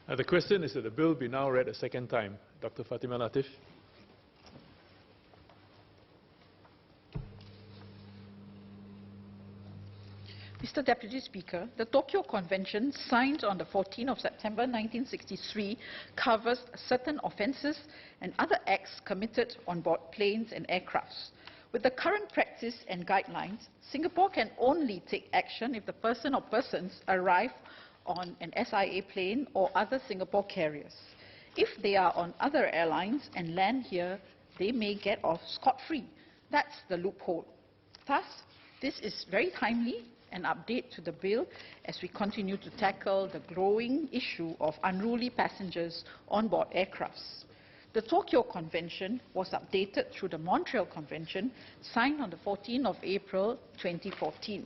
The question is that the bill be now read a second time. Dr. Fatimah Lateef. Mr. Deputy Speaker, the Tokyo Convention, signed on the 14th of September 1963, covers certain offences and other acts committed on board planes and aircrafts. With the current practice and guidelines, Singapore can only take action if the person or persons arrive on an SIA plane or other Singapore carriers. If they are on other airlines and land here, they may get off scot-free. That's the loophole. Thus, this is very timely an update to the bill as we continue to tackle the growing issue of unruly passengers on board aircrafts. The Tokyo Convention was updated through the Montreal Convention, signed on the 14th of April 2014.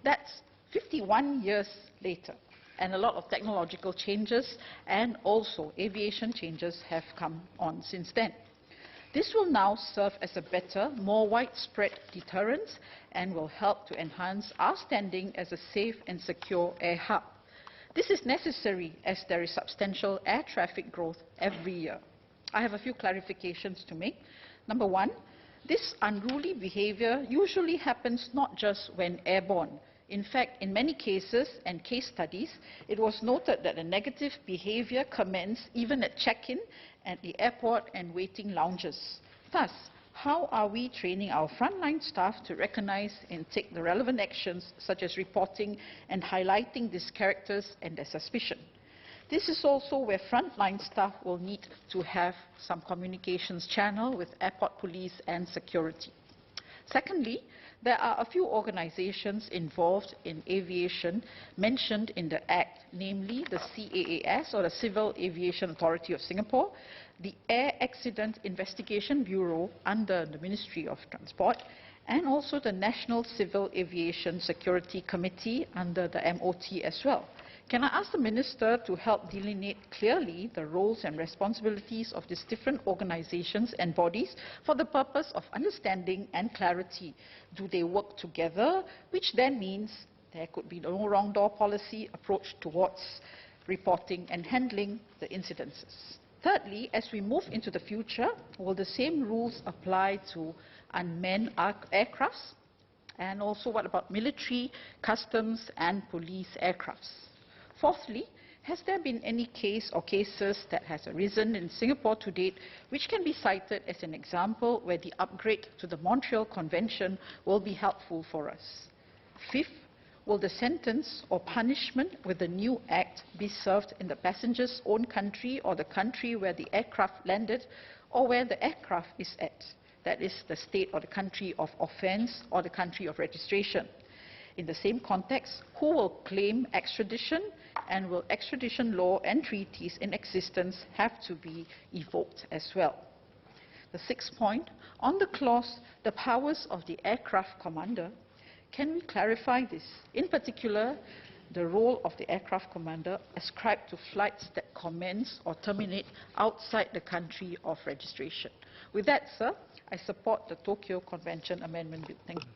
That's 51 years later, and a lot of technological changes and also aviation changes have come on since then. This will now serve as a better, more widespread deterrent and will help to enhance our standing as a safe and secure air hub. This is necessary as there is substantial air traffic growth every year. I have a few clarifications to make. Number one, this unruly behavior usually happens not just when airborne. In fact, in many cases and case studies, it was noted that the negative behavior commenced even at check-in at the airport and waiting lounges. Thus, how are we training our frontline staff to recognize and take the relevant actions, such as reporting and highlighting these characters and their suspicion? This is also where frontline staff will need to have some communications channel with airport police and security. Secondly, there are a few organizations involved in aviation mentioned in the Act, namely the CAAS, or the Civil Aviation Authority of Singapore, the Air Accident Investigation Bureau under the Ministry of Transport, and also the National Civil Aviation Security Committee under the MOT as well. Can I ask the Minister to help delineate clearly the roles and responsibilities of these different organizations and bodies for the purpose of understanding and clarity? Do they work together, which then means there could be no wrong door policy approach towards reporting and handling the incidences? Thirdly, as we move into the future, will the same rules apply to unmanned aircrafts? And also, what about military, customs and police aircrafts? Fourthly, has there been any case or cases that has arisen in Singapore to date which can be cited as an example where the upgrade to the Montreal Convention will be helpful for us? Fifth, will the sentence or punishment with the new Act be served in the passenger's own country or the country where the aircraft landed or where the aircraft is at? That is the state or the country of offence or the country of registration. In the same context, who will claim extradition, and will extradition law and treaties in existence have to be evoked as well? The sixth point, on the clause, the powers of the aircraft commander, can we clarify this? In particular, the role of the aircraft commander ascribed to flights that commence or terminate outside the country of registration. With that, sir, I support the Tokyo Convention Amendment Bill. Thank you.